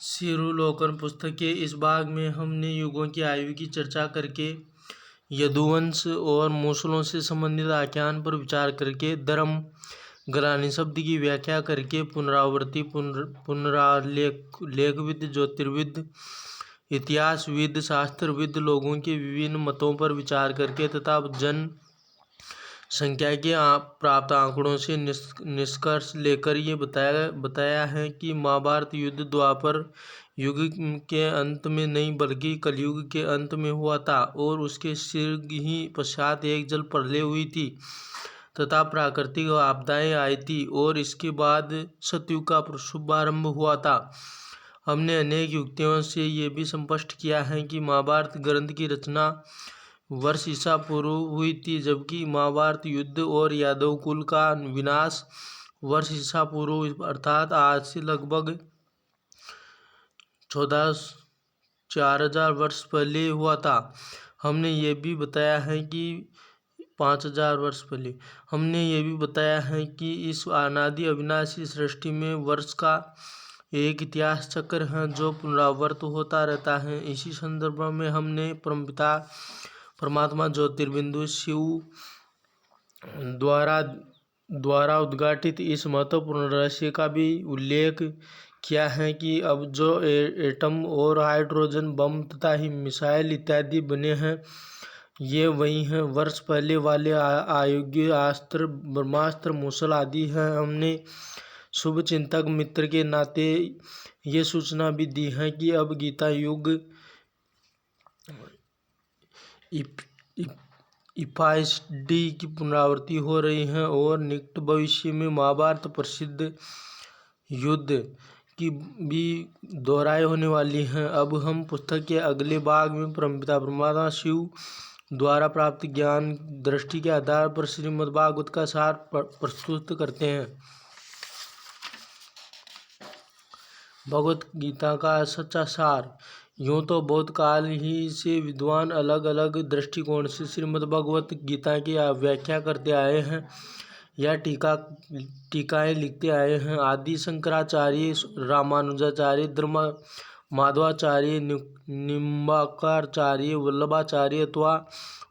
सिरुलोकन पुस्तक के इस भाग में हमने युगों की आयु की चर्चा करके यदुवंश और मूसलों से संबंधित आख्यान पर विचार करके धर्म ग्लानि शब्द की व्याख्या करके पुनरावर्ती पुनरालेखविद ज्योतिर्विद इतिहासविद शास्त्रविद लोगों के विभिन्न मतों पर विचार करके तथा जन संख्या के प्राप्त आंकड़ों से निष्कर्ष लेकर ये बताया है कि महाभारत युद्ध द्वापर युग के अंत में नहीं बल्कि कलयुग के अंत में हुआ था और उसके शीघ्र ही पश्चात एक जल प्रलय हुई थी तथा प्राकृतिक आपदाएं आई थी और इसके बाद सतयुग का शुभारंभ हुआ था। हमने अनेक युक्तियों से ये भी स्पष्ट किया है कि महाभारत ग्रंथ की रचना वर्ष ईसा पूर्व हुई थी, जबकि महाभारत युद्ध और यादव कुल का विनाश वर्ष ईसा पूर्व अर्थात आज से लगभग 4000 वर्ष पहले हुआ था। हमने ये भी बताया है कि 5000 वर्ष पहले हमने ये भी बताया है कि इस अनादि अविनाशी सृष्टि में वर्ष का एक इतिहास चक्र है जो पुनरावर्त होता रहता है। इसी संदर्भ में हमने परमपिता परमात्मा ज्योतिर्बिंदु शिव द्वारा उद्घाटित इस महत्वपूर्ण रहस्य का भी उल्लेख किया है कि अब जो एटम और हाइड्रोजन बम तथा ही मिसाइल इत्यादि बने हैं ये वही हैं वर्ष पहले वाले आयोग्य अस्त्र ब्रह्मास्त्र मूसल आदि हैं। हमने शुभ चिंतक मित्र के नाते ये सूचना भी दी है कि अब गीता युग इफाइसडी की पुनरावृत्ति हो रही है और निकट भविष्य में महाभारत प्रसिद्ध युद्ध की भी दोहराई होने वाली हैं। अब हम पुस्तक के अगले भाग में परमपिता परमात्मा शिव द्वारा प्राप्त ज्ञान दृष्टि के आधार पर श्रीमद्भागवत का सार प्रस्तुत करते हैं। भगवत गीता का सच्चा सार। यूँ तो बहुत काल ही से विद्वान अलग अलग दृष्टिकोण से श्रीमद्भगवत गीता की व्याख्या करते आए हैं या टीकाएं लिखते आए हैं। आदि शंकराचार्य, रामानुजाचार्य, माधवाचार्य, निम्बाकाचार्य, वल्लभाचार्य अथवा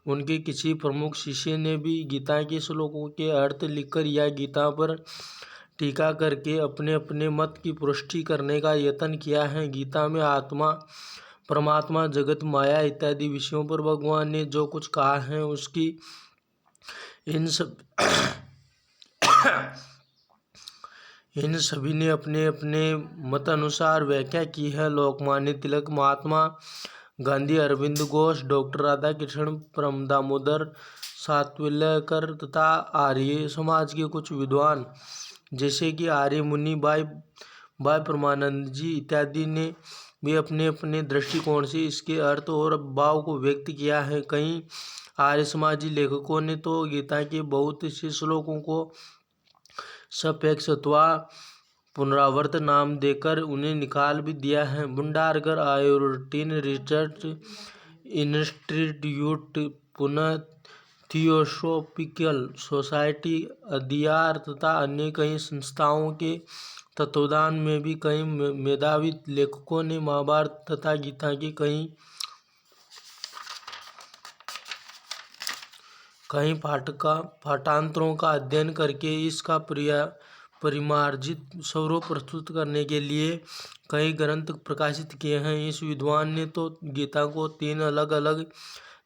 उनके किसी प्रमुख शिष्य ने भी गीता के श्लोकों के अर्थ लिखकर या गीता पर टीका करके अपने अपने मत की पुष्टि करने का यत्न किया है। गीता में आत्मा, परमात्मा, जगत, माया इत्यादि विषयों पर भगवान ने जो कुछ कहा है उसकी इन सभी ने अपने अपने मत अनुसार व्याख्या की है। लोकमान्य तिलक, महात्मा गांधी, अरविंद घोष, डॉक्टर राधाकृष्ण, परम दामोदर सातवलेकर तथा आर्य समाज के कुछ विद्वान जैसे कि आर्य मुनि, भाई परमानंद जी इत्यादि ने भी अपने अपने दृष्टिकोण से इसके अर्थ और भाव को व्यक्त किया है। कई आर्य समाजी लेखकों ने तो गीता के बहुत से श्लोकों को सापेक्ष अथवा पुनरावर्त नाम देकर उन्हें निकाल भी दिया है। भंडारकर आयोटिन रिसर्च इंस्टीट्यूट, पुनः थियोसॉफिकल सोसाइटी, अदियार तथा अन्य कई संस्थाओं के तत्वावधान में भी कई मेधावी लेखकों ने महाभारत तथा गीता के कई पाठांतरों का अध्ययन करके इसका परिमार्जित स्वरूप प्रस्तुत करने के लिए कई ग्रंथ प्रकाशित किए हैं। इस विद्वान ने तो गीता को 3 अलग अलग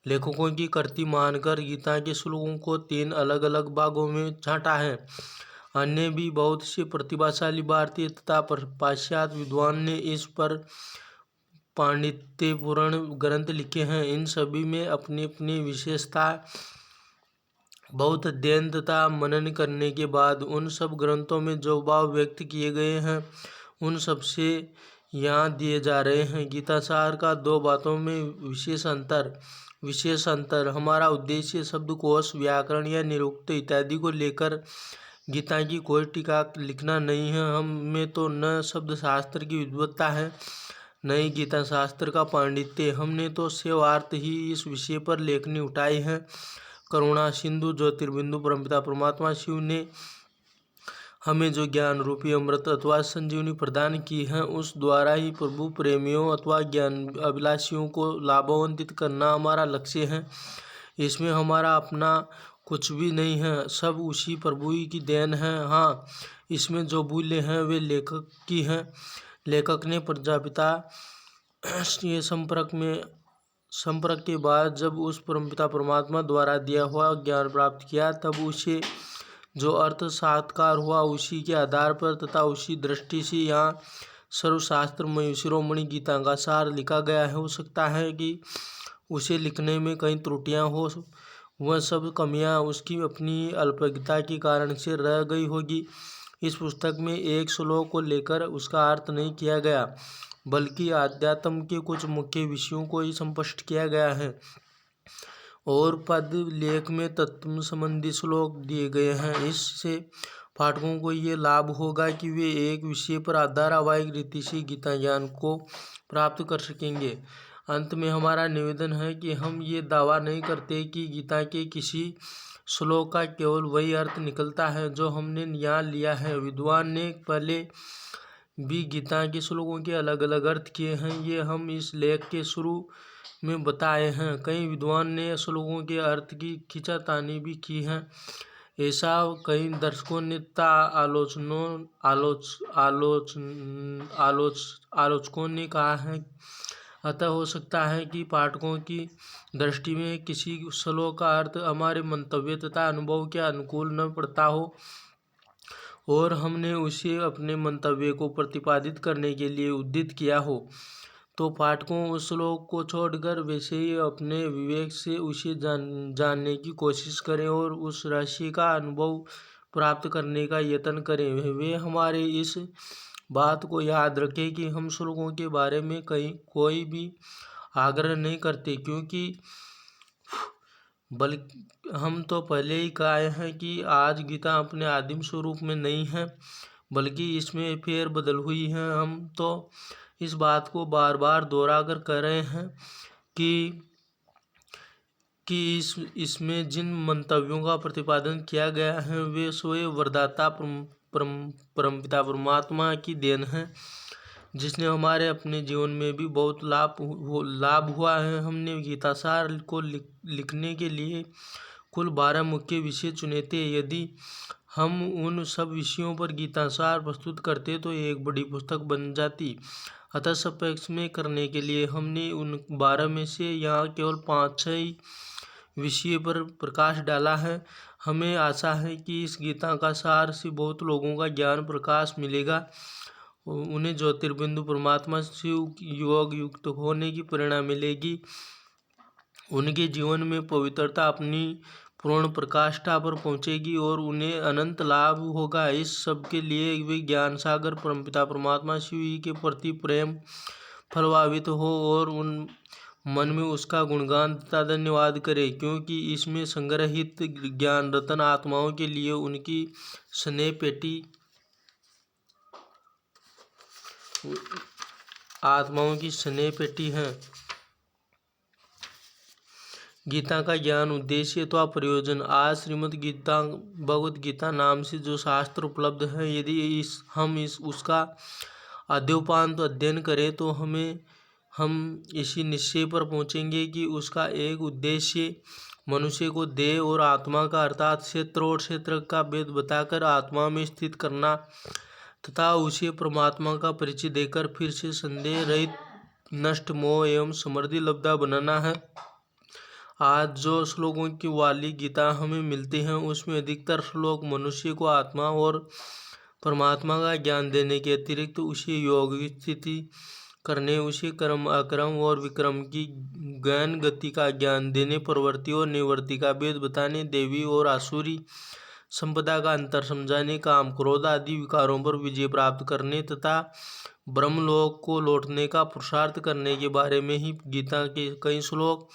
लेखकों की कृति मानकर गीता के श्लोकों को 3 अलग अलग भागों में छांटा है। अन्य भी बहुत से प्रतिभाशाली भारतीय तथा पाश्चात्य विद्वान ने इस पर पांडित्यपूर्ण ग्रंथ लिखे हैं। इन सभी में अपनी अपनी विशेषता। बहुत अध्ययन तथा मनन करने के बाद उन सब ग्रंथों में जो भाव व्यक्त किए गए हैं उन सबसे यहाँ दिए जा रहे हैं। गीता सार का 2 बातों में विशेष अंतर। हमारा उद्देश्य शब्दकोश, व्याकरण या निरुक्त इत्यादि को लेकर गीता की कोई टीका लिखना नहीं है। हम में तो न शब्द शास्त्र की विद्वत्ता है न ही गीता शास्त्र का पांडित्य। हमने तो सेवार्थ ही इस विषय पर लेखनी उठाई है। करुणा सिंधु ज्योतिर्बिंदु परमपिता परमात्मा शिव ने हमें जो ज्ञान रूपी अमृत अथवा संजीवनी प्रदान की है, उस द्वारा ही प्रभु प्रेमियों अथवा ज्ञान अभिलाषियों को लाभान्वित करना हमारा लक्ष्य है। इसमें हमारा अपना कुछ भी नहीं है, सब उसी प्रभु ही की देन है। हाँ, इसमें जो मूल्य हैं वे लेखक की हैं। लेखक ने प्रजापिता के संपर्क के बाद जब उस परमपिता परमात्मा द्वारा दिया हुआ ज्ञान प्राप्त किया, तब उसे जो अर्थ साक्षात्कार हुआ उसी के आधार पर तथा उसी दृष्टि से यहाँ सर्वशास्त्र शिरोमणि गीता का सार लिखा गया है। हो सकता है कि उसे लिखने में कई त्रुटियां हो, वह सब कमियां उसकी अपनी अल्पज्ञता के कारण से रह गई होगी। इस पुस्तक में एक श्लोक को लेकर उसका अर्थ नहीं किया गया, बल्कि आध्यात्म के कुछ मुख्य विषयों को ही स्पष्ट किया गया है और पद लेख में तत्व संबंधी श्लोक दिए गए हैं। इससे पाठकों को ये लाभ होगा कि वे एक विषय पर धारावाहिक रीति से गीता ज्ञान को प्राप्त कर सकेंगे। अंत में हमारा निवेदन है कि हम ये दावा नहीं करते कि गीता के किसी श्लोक का केवल वही अर्थ निकलता है जो हमने यहाँ लिया है। विद्वान ने पहले भी गीता के श्लोकों के अलग अलग अर्थ किए हैं, ये हम इस लेख के शुरू में बताए हैं। कई विद्वान ने श्लोकों के अर्थ की खींचातानी भी की है। ऐसा कई दर्शकों ने आलोचकों ने कहा है। अतः हो सकता है कि पाठकों की दृष्टि में किसी श्लोक का अर्थ हमारे मंतव्य तथा अनुभव के अनुकूल न पड़ता हो और हमने उसे अपने मंतव्य को प्रतिपादित करने के लिए उद्धृत किया हो, तो पाठकों उस श्लोक को छोड़कर वैसे ही अपने विवेक से उसे जानने की कोशिश करें और उस रहस्य का अनुभव प्राप्त करने का यत्न करें। वे हमारे इस बात को याद रखें कि हम श्लोकों के बारे में कोई भी आग्रह नहीं करते, क्योंकि बल्कि हम तो पहले ही कहा है कि आज गीता अपने आदिम स्वरूप में नहीं है, बल्कि इसमें फेर बदल हुई है। हम तो इस बात को बार बार दोहरा कर कह रहे हैं कि इसमें जिन मंतव्यों का प्रतिपादन किया गया है वे स्वयं वरदाता परमपिता परमात्मा की देन है, जिसने हमारे अपने जीवन में भी बहुत लाभ हुआ है। हमने गीतासार को लिखने के लिए कुल 12 मुख्य विषय चुने थे। यदि हम उन सब विषयों पर गीतासार प्रस्तुत करते तो एक बड़ी पुस्तक बन जाती। अतः संक्षेप में करने के लिए हमने उन 12 में से यहाँ केवल 5-6 विषय पर प्रकाश डाला है। हमें आशा है कि इस गीता का सार से बहुत लोगों का ज्ञान प्रकाश मिलेगा, उन्हें ज्योतिर्बिंदु परमात्मा से योग युक्त होने की प्रेरणा मिलेगी, उनके जीवन में पवित्रता अपनी पूर्ण प्रकाष्ठा पर पहुंचेगी और उन्हें अनंत लाभ होगा। इस सब के लिए वे ज्ञान सागर परमपिता परमात्मा शिव के प्रति प्रेम प्रभावित हो और उन मन में उसका गुणगान तथा धन्यवाद करे, क्योंकि इसमें संग्रहित ज्ञान रतन आत्माओं के लिए उनकी स्नेह पेटी है। गीता का ज्ञान उद्देश्य अथवा प्रयोजन। आज श्रीमद् गीता भगवद गीता नाम से जो शास्त्र उपलब्ध है, यदि उसका आद्योपांत अध्ययन करें तो हम इसी निश्चय पर पहुँचेंगे कि उसका एक उद्देश्य मनुष्य को देह और आत्मा का अर्थात क्षेत्र और क्षेत्र का भेद बताकर आत्मा में स्थित करना तथा उसे परमात्मा का परिचय देकर फिर से संदेह रहित नष्ट मोह एवं समृद्धि लब्धा बनाना है। आज जो श्लोकों की वाली गीता हमें मिलती हैं उसमें अधिकतर श्लोक मनुष्य को आत्मा और परमात्मा का ज्ञान देने के अतिरिक्त उसे योग स्थिति करने, उसे कर्म अकर्म और विक्रम की ज्ञान गति का ज्ञान देने, प्रवृत्ति और निवृत्ति का भेद बताने, देवी और आसुरी संपदा का अंतर समझाने, काम क्रोध आदि विकारों पर विजय प्राप्त करने तथा ब्रह्मलोक को लौटने का पुरुषार्थ करने के बारे में ही गीता के कई श्लोक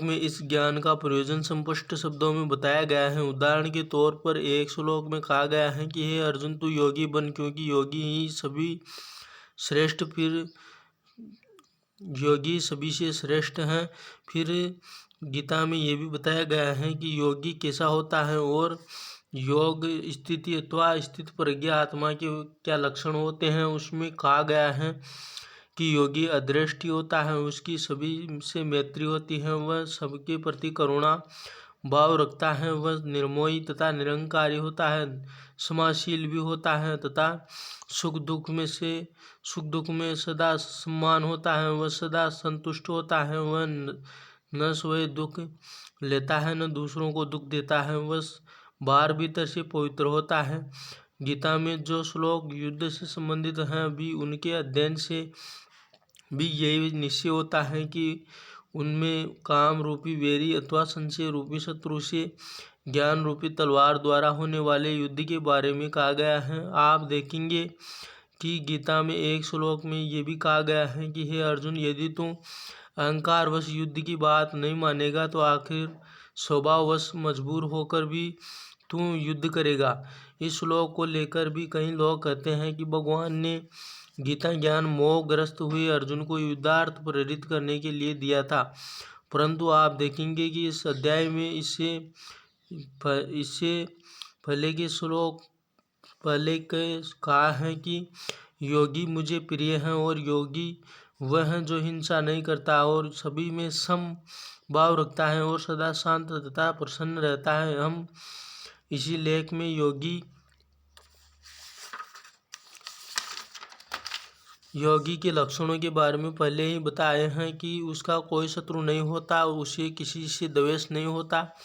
में इस ज्ञान का प्रयोजन स्पष्ट शब्दों में बताया गया है। उदाहरण के तौर पर एक श्लोक में कहा गया है कि हे अर्जुन, तू योगी बन, क्योंकि योगी सभी से श्रेष्ठ हैं। फिर गीता में ये भी बताया गया है कि योगी कैसा होता है और योग स्थिति अथवा स्थित प्रज्ञा आत्मा के क्या लक्षण होते हैं, उसमें कहा गया है कि योगी अदृष्टि होता है, उसकी सभी से मैत्री होती है, वह सबके प्रति करुणा भाव रखता है, वह निर्मोही तथा निरंकारी होता है, समाशील भी होता है तथा सुख दुख में सदा सम्मान होता है, वह सदा संतुष्ट होता है, वह न स्वयं दुख लेता है न दूसरों को दुख देता है, वह बाहर भीतर से पवित्र होता है। गीता में जो श्लोक युद्ध से संबंधित हैं, भी उनके अध्ययन से भी यही निश्चय होता है कि उनमें काम रूपी वेरी अथवा संशय रूपी शत्रु से ज्ञान रूपी तलवार द्वारा होने वाले युद्ध के बारे में कहा गया है। आप देखेंगे कि गीता में एक श्लोक में ये भी कहा गया है कि हे अर्जुन, यदि तू अहंकारवश युद्ध की बात नहीं मानेगा तो आखिर स्वभाववश मजबूर होकर भी तू युद्ध करेगा। इस श्लोक को लेकर भी कई लोग कहते हैं कि भगवान ने गीता ज्ञान मोहग्रस्त हुए अर्जुन को युद्धार्थ प्रेरित करने के लिए दिया था, परंतु आप देखेंगे कि इस अध्याय में इससे पहले के श्लोक पहले के कहा है कि योगी मुझे प्रिय हैं और योगी वह है जो हिंसा नहीं करता और सभी में सम भाव रखता है और सदा शांत तथा प्रसन्न रहता है। हम इसी लेख में योगी के लक्षणों के बारे में पहले ही बताए हैं कि उसका कोई शत्रु नहीं होता, उसे किसी से द्वेष नहीं होता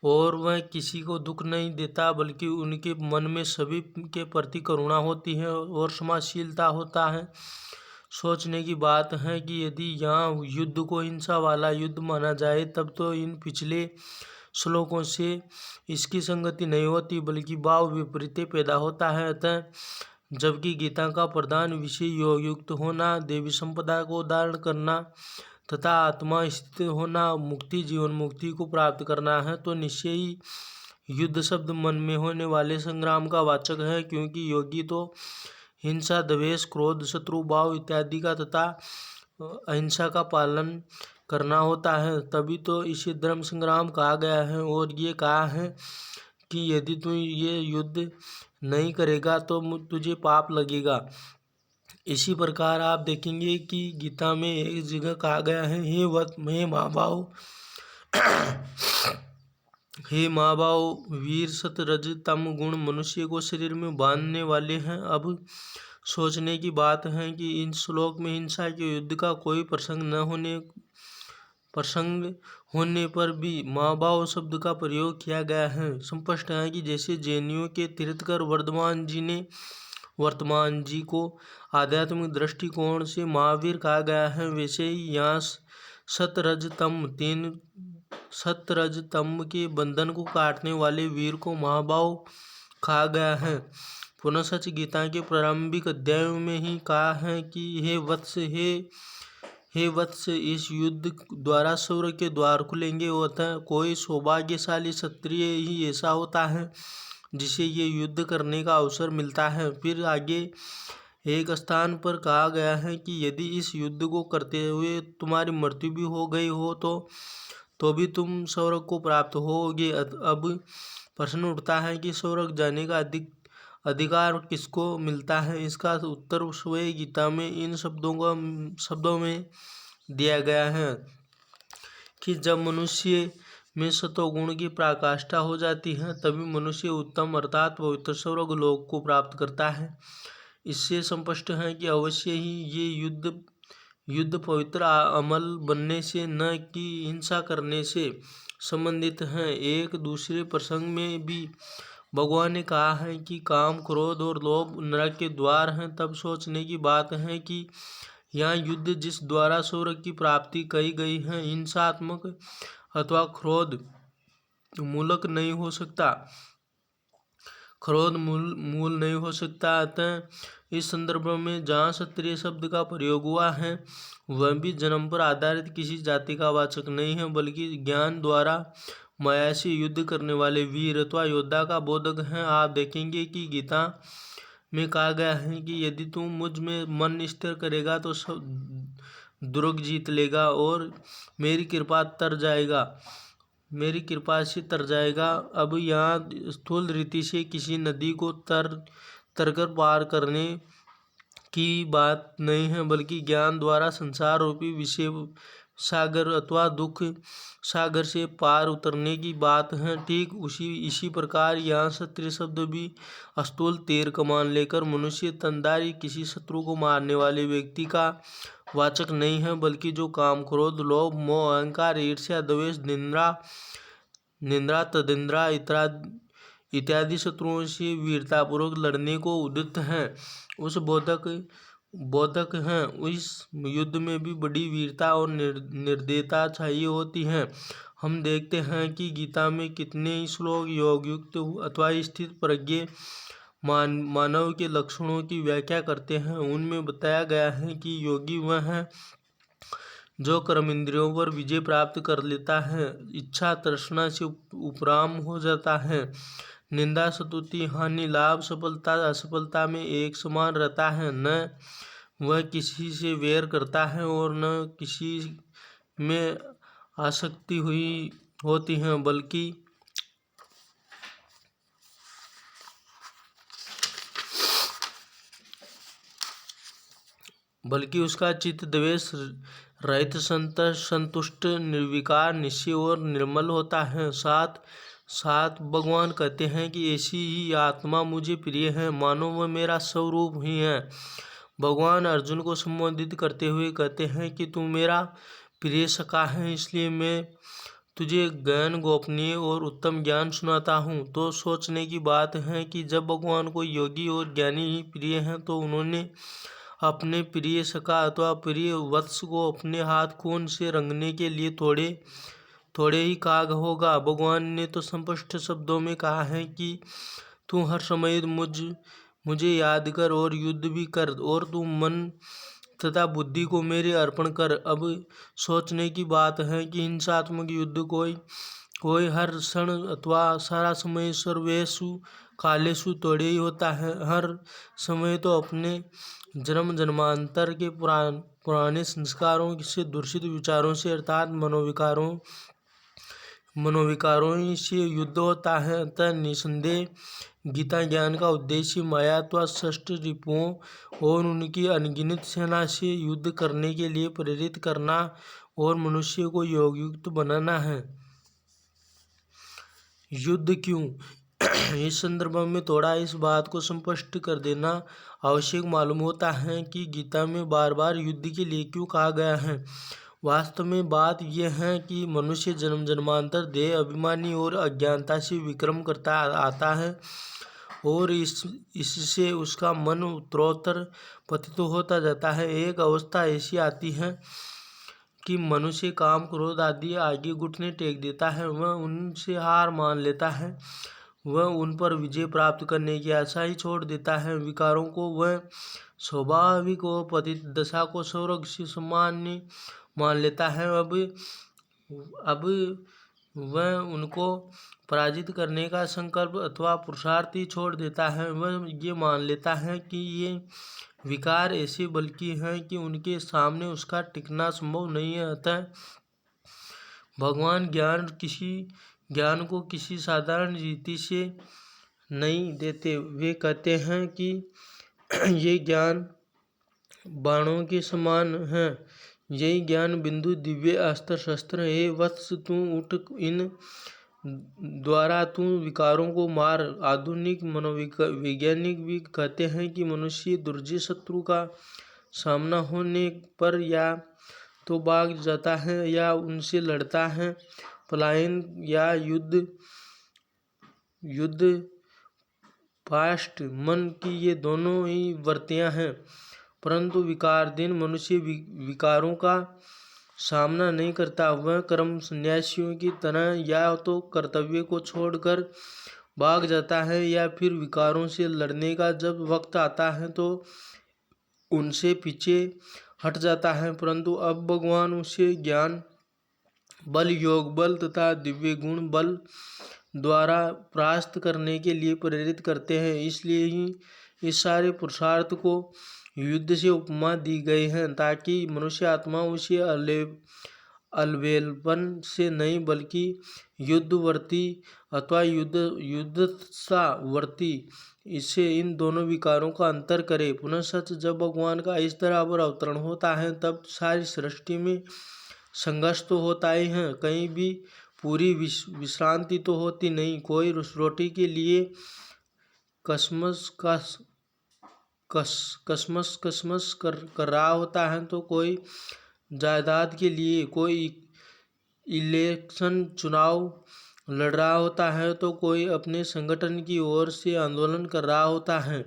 और वह किसी को दुख नहीं देता, बल्कि उनके मन में सभी के प्रति करुणा होती है और क्षमाशीलता होता है। सोचने की बात है कि यदि यहाँ युद्ध को हिंसा वाला युद्ध माना जाए तब तो इन पिछले श्लोकों से इसकी संगति नहीं होती, बल्कि भाव विपरीत पैदा होता है। अतः जबकि गीता का प्रधान विषय योग युक्त होना, देवी संपदा को धारण करना तथा आत्मा स्थित होना, मुक्ति जीवन मुक्ति को प्राप्त करना है, तो निश्चय ही युद्ध शब्द मन में होने वाले संग्राम का वाचक है, क्योंकि योगी तो हिंसा द्वेष क्रोध शत्रु भाव इत्यादि का तथा अहिंसा का पालन करना होता है। तभी तो इसे धर्म संग्राम कहा गया है और ये कहा है कि यदि तू ये युद्ध नहीं करेगा तो तुझे पाप लगेगा। इसी प्रकार आप देखेंगे कि गीता में एक जगह कहा गया है, हे माँ बाव वीर सत रज तम गुण मनुष्य को शरीर में बांधने वाले हैं। अब सोचने की बात है कि इन श्लोक में हिंसा के युद्ध का कोई प्रसंग होने पर भी माँ बाव शब्द का प्रयोग किया गया है। स्पष्ट है कि जैसे जैनियों के तीर्थकर वर्तमान जी को आध्यात्मिक दृष्टिकोण से महावीर कहा गया है, वैसे ही यहाँ सतरजतम के बंधन को काटने वाले वीर को महाभाव कहा गया है। पुनः सच गीता के प्रारंभिक अध्यायों में ही कहा है कि हे वत्स इस युद्ध द्वारा शौर्य के द्वार खुलेंगे। अतः कोई सौभाग्यशाली क्षत्रिय ही ऐसा होता है जिसे ये युद्ध करने का अवसर मिलता है। फिर आगे एक स्थान पर कहा गया है कि यदि इस युद्ध को करते हुए तुम्हारी मृत्यु भी हो गई हो तो भी तुम स्वर्ग को प्राप्त होगे। अब प्रश्न उठता है कि स्वर्ग जाने का अधिकार किसको मिलता है। इसका उत्तर स्वयं गीता में इन शब्दों में दिया गया है कि जब मनुष्य में सतोगुण की पराकाष्ठा हो जाती है तभी मनुष्य उत्तम अर्थात पवित्र स्वर्ग लोक को प्राप्त करता है। इससे स्पष्ट है कि अवश्य ही ये युद्ध पवित्र अमल बनने से न कि हिंसा करने से संबंधित हैं। एक दूसरे प्रसंग में भी भगवान ने कहा है कि काम क्रोध और लोभ नरक के द्वार हैं। तब सोचने की बात है कि यहाँ युद्ध जिस द्वारा स्वर्ग की प्राप्ति कही गई है हिंसात्मक अथवा क्रोध मूलक नहीं हो सकता, क्रोध मूल नहीं हो सकता। अतः इस संदर्भ में जहाँ क्षत्रिय शब्द का प्रयोग हुआ है वह भी जन्म पर आधारित किसी जाति का वाचक नहीं है, बल्कि ज्ञान द्वारा माया से युद्ध करने वाले वीर अथवा योद्धा का बोधक है। आप देखेंगे कि गीता में कहा गया है कि यदि तू मुझ में मन स्थिर करेगा तो सब दुर्ग जीत लेगा और मेरी कृपा तर जाएगा। मेरी कृपा से तर जाएगा। अब यहाँ स्थूल रीति से किसी नदी को तरकर पार करने की बात नहीं है, बल्कि ज्ञान द्वारा संसार रूपी विषय सागर अथवा दुख सागर से पार उतरने की बात है। ठीक इसी प्रकार यहाँ क्षत्रिय शब्द भी स्थूल तीर कमान लेकर मनुष्य तनधारी किसी शत्रु को मारने वाले व्यक्ति का वाचक नहीं है, बल्कि जो काम, क्रोध, लोभ, मोह, अहंकार, ईर्ष्या, द्वेष, निंद्रा, तदिंद्रा इत्यादि शत्रुओं से वीरतापूर्वक लड़ने को उद्यत हैं, उस बोधक हैं। इस युद्ध में भी बड़ी वीरता और निर्दयता चाहिए होती है। हम देखते हैं कि गीता में कितने ही श्लोक योगयुक्त अथवा स्थित प्रज्ञ मानव के लक्षणों की व्याख्या करते हैं। उनमें बताया गया है कि योगी वह है जो कर्म इंद्रियों पर विजय प्राप्त कर लेता है, इच्छा तृष्णा से उपराम हो जाता है, निंदा स्तुति हानि लाभ सफलता असफलता में एक समान रहता है, न वह किसी से वैर करता है और न किसी में आसक्ति हुई होती है, बल्कि उसका चित्त द्वेष रहित संतुष्ट निर्विकार निश्चय और निर्मल होता है। साथ भगवान कहते हैं कि ऐसी ही आत्मा मुझे प्रिय है, मानो वह मेरा स्वरूप ही है। भगवान अर्जुन को संबोधित करते हुए कहते हैं कि तू मेरा प्रिय सखा है, इसलिए मैं तुझे गहन गोपनीय और उत्तम ज्ञान सुनाता हूँ। तो सोचने की बात है कि जब भगवान को योगी और ज्ञानी ही प्रिय हैं, तो उन्होंने अपने प्रिय सखा अथवा प्रिय वत्स को अपने हाथ खून से रंगने के लिए थोड़े ही कहा होगा। भगवान ने तो स्पष्ट शब्दों में कहा है कि तू हर समय मुझे याद कर और युद्ध भी कर, और तू मन तथा बुद्धि को मेरे अर्पण कर। अब सोचने की बात है कि हिंसात्मक युद्ध कोई हर क्षण अथवा सारा समय सर्वेषु कालेषु थोड़े ही होता है। हर समय तो अपने जन्मांतर के पुराने संस्कारों से दूषित विचारों से अर्थात मनोविकारों से युद्ध होता है। अतः निसंदेह गीता ज्ञान का उद्देश्य माया अथवा षष्ठ रिपुओं और उनकी अनगिनत सेना से युद्ध करने के लिए प्रेरित करना और मनुष्य को योगयुक्त बनाना है। युद्ध क्यों? इस संदर्भ में थोड़ा इस बात को स्पष्ट कर देना आवश्यक मालूम होता है कि गीता में बार बार युद्ध के लिए क्यों कहा गया है। वास्तव में बात यह है कि मनुष्य जन्मांतर देह अभिमानी और अज्ञानता से विक्रम करता आता है और इससे उसका मन उत्तरोत्तर पतित होता जाता है। एक अवस्था ऐसी आती है कि मनुष्य काम क्रोध आदि आगे घुटने टेक देता है, वह उनसे हार मान लेता है, वह उन पर विजय प्राप्त करने की आशा ही छोड़ देता है। विकारों को वह स्वाभाविक और पतित दशा को स्वर्ग से सामान्य मान लेता है। अब वह उनको पराजित करने का संकल्प अथवा पुरुषार्थ ही छोड़ देता है। वह ये मान लेता है कि ये विकार ऐसे बल्कि हैं कि उनके सामने उसका टिकना संभव नहीं है। अतः भगवान ज्ञान को किसी साधारण रीति से नहीं देते। वे कहते हैं कि ये ज्ञान बाणों के समान है, यही ज्ञान बिंदु दिव्य अस्त्र शस्त्र है। वत्स तू उठ, इन द्वारा तू विकारों को मार। आधुनिक मनोवैज्ञानिक भी कहते हैं कि मनुष्य दुर्जय शत्रु का सामना होने पर या तो भाग जाता है या उनसे लड़ता है। पलायन या युद्ध फास्ट मन की ये दोनों ही वृत्तियां हैं, परंतु विकारधीन मनुष्य विकारों का सामना नहीं करता। वह कर्म सन्यासियों की तरह या तो कर्तव्य को छोड़कर भाग जाता है या फिर विकारों से लड़ने का जब वक्त आता है तो उनसे पीछे हट जाता है। परंतु अब भगवान उसे ज्ञान बल, योग बल तथा दिव्य गुण बल द्वारा परास्त करने के लिए प्रेरित करते हैं। इसलिए ही इस सारे पुरुषार्थ को युद्ध से उपमा दी गई है, ताकि मनुष्य आत्मा उसे अलबेलपन से नहीं बल्कि युद्धवर्ती अथवा युद्धसावर्ती इससे इन दोनों विकारों का अंतर करे। पुनः सच, जब भगवान का इस तरह पर अवतरण होता है तब सारी सृष्टि में संघर्ष तो होता ही है, कहीं भी पूरी विश्रांति तो होती नहीं। कोई रोटी के लिए कसमस कर रहा होता है तो कोई जायदाद के लिए, कोई इलेक्शन चुनाव लड़ रहा होता है तो कोई अपने संगठन की ओर से आंदोलन कर रहा होता है।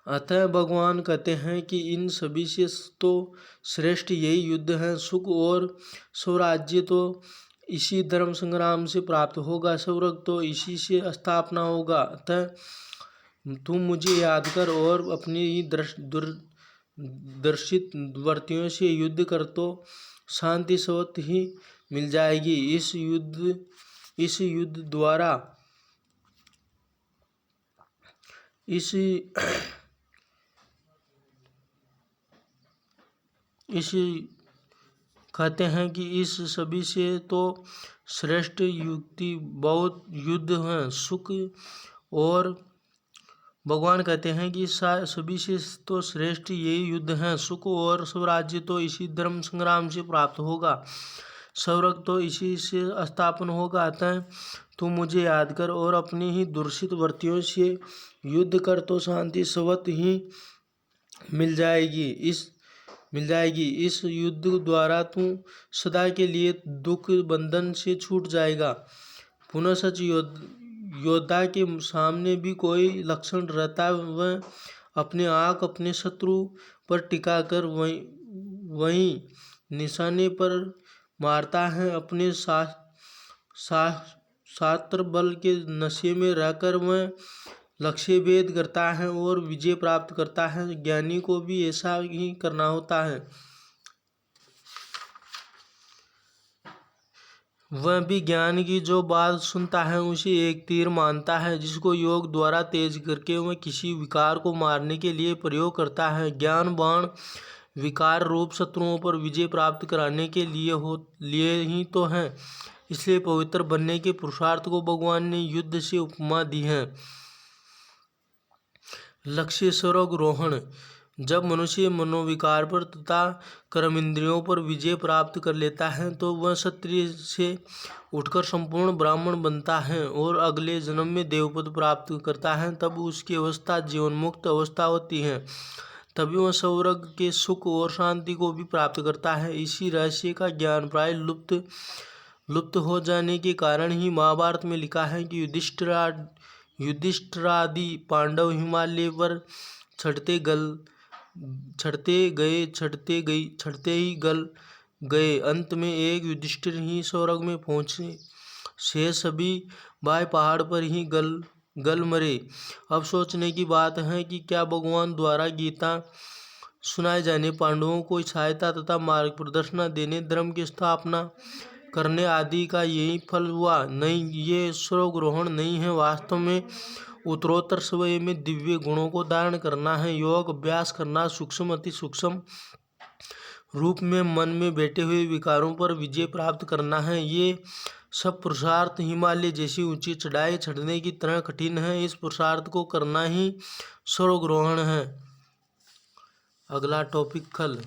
अतः भगवान कहते हैं कि इन सभी से तो श्रेष्ठ यही युद्ध है। सुख और स्वराज्य तो इसी धर्म संग्राम से प्राप्त होगा, स्वर्ग तो इसी से स्थापना होगा। अतः तुम मुझे याद कर और अपनी ही दूरदर्शित वर्तियों से युद्ध कर तो शांति स्वत ही मिल जाएगी। इस युद्ध द्वारा कहते हैं कि इस सभी से तो श्रेष्ठ युक्ति बहुत युद्ध हैं। सुख और भगवान कहते हैं कि सभी से तो श्रेष्ठ यही युद्ध हैं। सुख और स्वराज्य तो इसी धर्म संग्राम से प्राप्त होगा, स्वर्ग तो इसी से स्थापन होगा। अतः तू मुझे याद कर और अपनी ही दूषित वृत्तियों से युद्ध कर तो शांति स्वत ही मिल जाएगी। इस युद्ध द्वारा तू सदा के लिए दुख बंधन से छूट जाएगा। पुनः सच, योद्धा के सामने भी कोई लक्षण रहता है, वह अपने आँख अपने शत्रु पर टिकाकर वहीं निशाने पर मारता है। अपने शास्त्र बल के नशे में रहकर वह लक्ष्य भेद करता है और विजय प्राप्त करता है। ज्ञानी को भी ऐसा ही करना होता है। वह भी ज्ञान की जो बात सुनता है उसे एक तीर मानता है, जिसको योग द्वारा तेज करके वह किसी विकार को मारने के लिए प्रयोग करता है। ज्ञान बाण विकार रूप शत्रुओं पर विजय प्राप्त कराने के लिए ही तो है। इसलिए पवित्र बनने के पुरुषार्थ को भगवान ने युद्ध से उपमा दी है। लक्ष्य स्वरोहण, जब मनुष्य मनोविकार पर तथा कर्म इंद्रियों पर विजय प्राप्त कर लेता है तो वह क्षत्रिय से उठकर संपूर्ण ब्राह्मण बनता है और अगले जन्म में देवपद प्राप्त करता है। तब उसकी अवस्था जीवनमुक्त अवस्था होती है। तभी वह स्वर्ग के सुख और शांति को भी प्राप्त करता है। इसी रहस्य का ज्ञान प्राय लुप्त हो जाने के कारण ही महाभारत में लिखा है कि युधिष्ठिरादि पांडव हिमालय पर चढ़ते ही गल गए। अंत में एक युधिष्ठिर ही स्वर्ग में पहुँचे, से सभी भाई पहाड़ पर ही गल मरे। अब सोचने की बात है कि क्या भगवान द्वारा गीता सुनाए जाने, पांडवों को सहायता तथा मार्ग प्रदर्शन देने, धर्म की स्थापना करने आदि का यही फल हुआ? नहीं, ये स्वरोहण नहीं है। वास्तव में उत्तरोत्तर स्वयं में दिव्य गुणों को धारण करना है, योग अभ्यास करना, सूक्ष्म अति सूक्ष्म रूप में मन में बैठे हुए विकारों पर विजय प्राप्त करना है। ये सब पुरुषार्थ हिमालय जैसी ऊंची चढ़ाई चढ़ने की तरह कठिन है। इस पुरुषार्थ को करना ही स्वरोहण है। अगला टॉपिक कल।